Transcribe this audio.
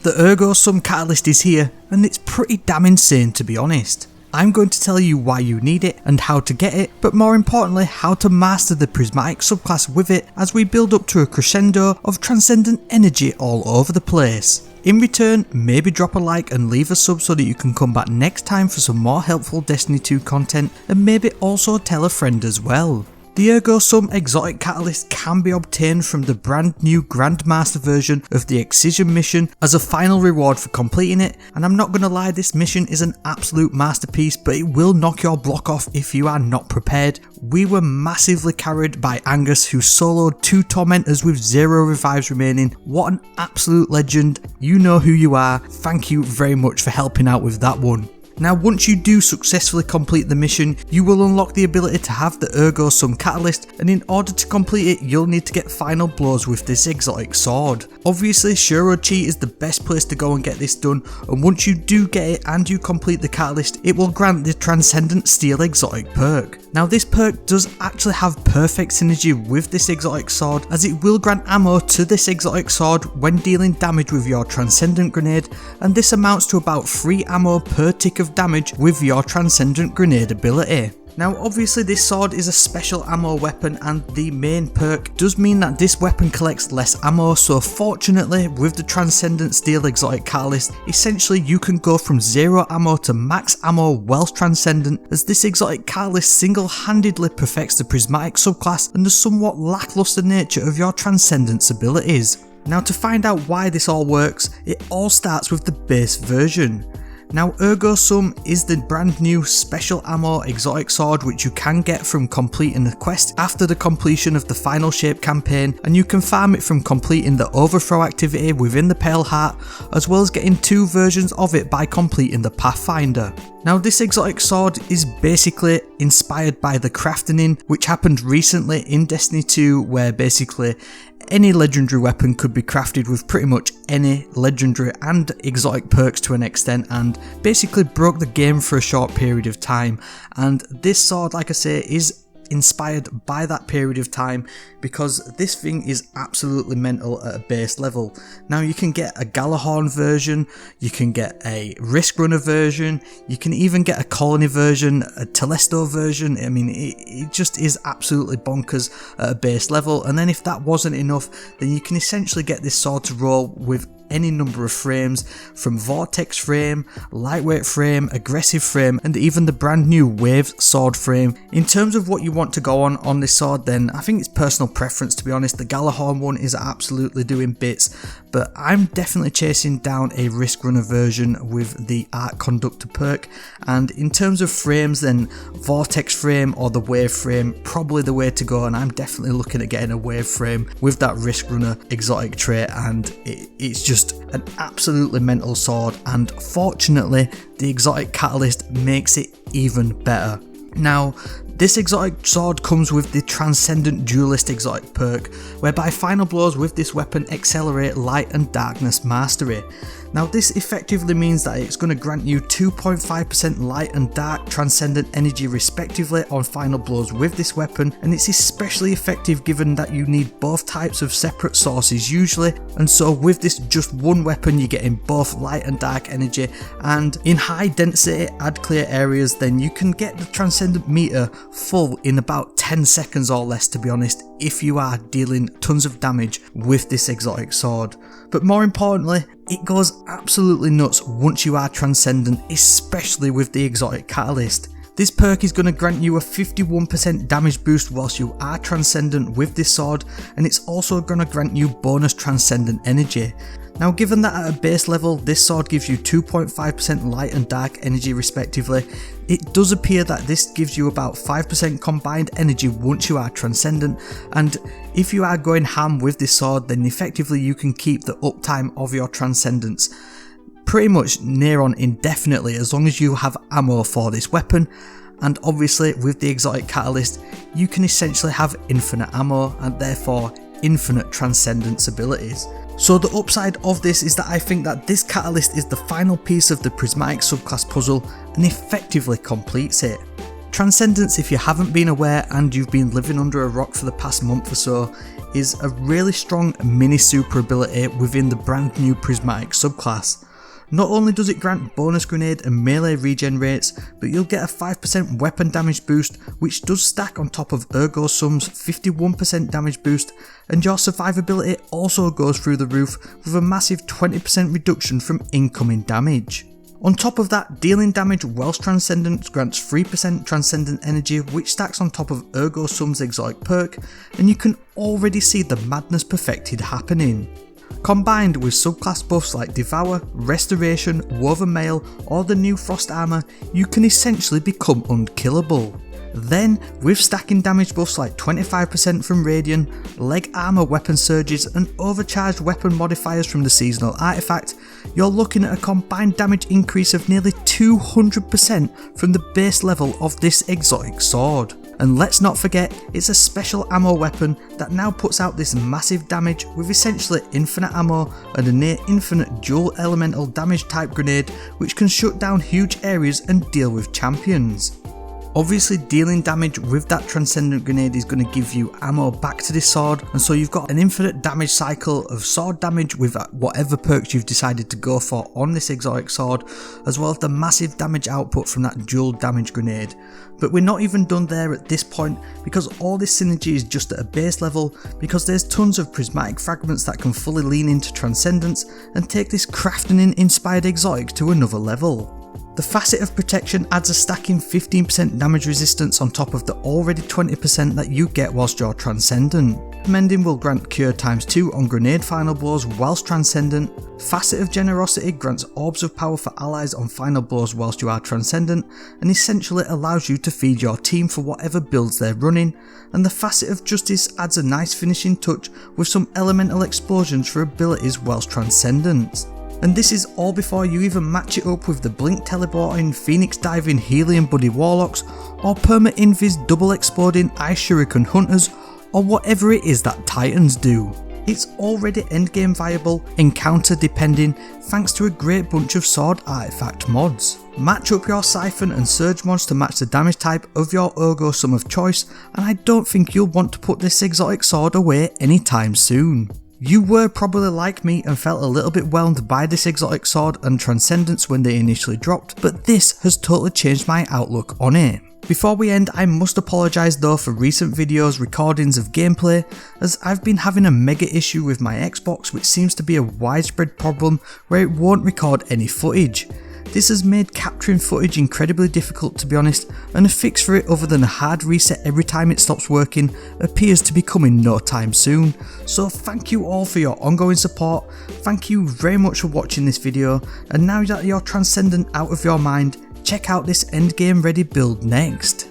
The Ergo Sum Catalyst is here, and it's pretty damn insane to be honest. I'm going to tell you why you need it and how to get it, but more importantly how to master the Prismatic subclass with it as we build up to a crescendo of Transcendent energy all over the place. In return, maybe drop a like and leave a sub so that you can come back next time for some more helpful Destiny 2 content, and maybe also tell a friend as well. The Ergo Sum Exotic Catalyst can be obtained from the brand new Grandmaster version of the Excision mission as a final reward for completing it, and I'm not gonna lie, this mission is an absolute masterpiece, but it will knock your block off if you are not prepared. We were massively carried by Angus, who soloed 2 Tormentors with 0 revives remaining. What an absolute legend. You know who you are. Thank you very much for helping out with that one. Now once you do successfully complete the mission, you will unlock the ability to have the Ergo Sum Catalyst, and in order to complete it you'll need to get final blows with this exotic sword. Obviously Shuro Chi is the best place to go and get this done, and once you do get it and you complete the catalyst, it will grant the Transcendent Steel exotic perk. Now this perk does actually have perfect synergy with this exotic sword, as it will grant ammo to this exotic sword when dealing damage with your Transcendent Grenade, and this amounts to about 3 ammo per tick of damage with your Transcendent Grenade ability. Now obviously this sword is a special ammo weapon, and the main perk does mean that this weapon collects less ammo, so fortunately with the Transcendent Steel Exotic Catalyst, essentially you can go from 0 ammo to max ammo whilst Transcendent, as this exotic catalyst single-handedly perfects the Prismatic subclass and the somewhat lackluster nature of your Transcendence abilities. Now to find out why this all works, it all starts with the base version. Now Ergo Sum is the brand new special ammo exotic sword which you can get from completing the quest after the completion of the Final Shape campaign, and you can farm it from completing the overthrow activity within the Pale Heart, as well as getting 2 versions of it by completing the Pathfinder. Now this exotic sword is basically inspired by the Craftening, which happened recently in Destiny 2, where basically any legendary weapon could be crafted with pretty much any legendary and exotic perks to an extent, and basically broke the game for a short period of time. And this sword, like I say, is inspired by that period of time, because this thing is absolutely mental at a base level. Now you can get a Galahorn version, you can get a Risk Runner version, you can even get a Colony version, a Telesto version. I mean, it just is absolutely bonkers at a base level. And then if that wasn't enough, then you can essentially get this sword to roll with any number of frames, from Vortex frame, lightweight frame, aggressive frame, and even the brand new Waves sword frame. In terms of what you want to go on this sword, then I think it's personal preference, to be honest. The Galahorn one is absolutely doing bits, but I'm definitely chasing down a Risk Runner version with the Art Conductor perk. And in terms of frames, then Vortex frame or the Wave frame, probably the way to go, and I'm definitely looking at getting a Wave frame with that Risk Runner exotic trait, and it's just an absolutely mental sword, and fortunately the exotic catalyst makes it even better. Now this exotic sword comes with the Transcendent Duelist exotic perk, whereby final blows with this weapon accelerate light and darkness mastery. Now this effectively means that it's going to grant you 2.5% light and dark transcendent energy respectively on final blows with this weapon, and it's especially effective given that you need both types of separate sources usually, and so with this just one weapon you're getting both light and dark energy, and in high density ad clear areas then you can get the transcendent meter full in about 10 seconds or less, to be honest, if you are dealing tons of damage with this exotic sword. But more importantly, it goes absolutely nuts once you are transcendent, especially with the exotic catalyst. This perk is going to grant you a 51% damage boost whilst you are transcendent with this sword, and it's also going to grant you bonus transcendent energy. Now given that at a base level this sword gives you 2.5% light and dark energy respectively, it does appear that this gives you about 5% combined energy once you are transcendent, and if you are going ham with this sword then effectively you can keep the uptime of your transcendence pretty much near on indefinitely as long as you have ammo for this weapon. And obviously with the exotic catalyst you can essentially have infinite ammo and therefore infinite transcendence abilities. So the upside of this is that I think that this catalyst is the final piece of the Prismatic subclass puzzle and effectively completes it. Transcendence, if you haven't been aware and you've been living under a rock for the past month or so, is a really strong mini super ability within the brand new Prismatic subclass. Not only does it grant bonus grenade and melee regen rates, but you'll get a 5% weapon damage boost, which does stack on top of Ergo Sum's 51% damage boost, and your survivability also goes through the roof with a massive 20% reduction from incoming damage. On top of that, dealing damage whilst Transcendent grants 3% Transcendent Energy, which stacks on top of Ergo Sum's exotic perk, and you can already see the madness perfected happening. Combined with subclass buffs like Devour, Restoration, Woven Mail or the new Frost Armour, you can essentially become unkillable. Then, with stacking damage buffs like 25% from Radiant, Leg Armour weapon surges and overcharged weapon modifiers from the seasonal artifact, you're looking at a combined damage increase of nearly 200% from the base level of this exotic sword. And let's not forget, it's a special ammo weapon that now puts out this massive damage with essentially infinite ammo and a near infinite dual elemental damage type grenade which can shut down huge areas and deal with champions. Obviously dealing damage with that Transcendent Grenade is going to give you ammo back to this sword, and so you've got an infinite damage cycle of sword damage with whatever perks you've decided to go for on this exotic sword, as well as the massive damage output from that dual damage grenade. But we're not even done there at this point, because all this synergy is just at a base level, because there's tons of prismatic fragments that can fully lean into Transcendence and take this Craftening inspired exotic to another level. The Facet of Protection adds a stacking 15% damage resistance on top of the already 20% that you get whilst you're Transcendent. Mending will grant Cure ×2 on grenade final blows whilst Transcendent. Facet of Generosity grants Orbs of Power for allies on final blows whilst you are Transcendent, and essentially allows you to feed your team for whatever builds they're running. And the Facet of Justice adds a nice finishing touch with some elemental explosions for abilities whilst Transcendent. And this is all before you even match it up with the Blink Teleporting, Phoenix Diving, Helium Buddy Warlocks, or Perma Invis Double Exploding Ice Shuriken Hunters, or whatever it is that Titans do. It's already endgame viable, encounter depending, thanks to a great bunch of sword artifact mods. Match up your Siphon and Surge mods to match the damage type of your Ergo Sum of choice, and I don't think you'll want to put this exotic sword away anytime soon. You were probably like me and felt a little bit whelmed by this exotic sword and Transcendence when they initially dropped, but this has totally changed my outlook on it. Before we end, I must apologise though for recent videos, recordings of gameplay, as I've been having a mega issue with my Xbox, which seems to be a widespread problem where it won't record any footage. This has made capturing footage incredibly difficult, to be honest, and a fix for it other than a hard reset every time it stops working appears to be coming no time soon. So thank you all for your ongoing support, thank you very much for watching this video, and now that you're Transcendent out of your mind, check out this endgame ready build next.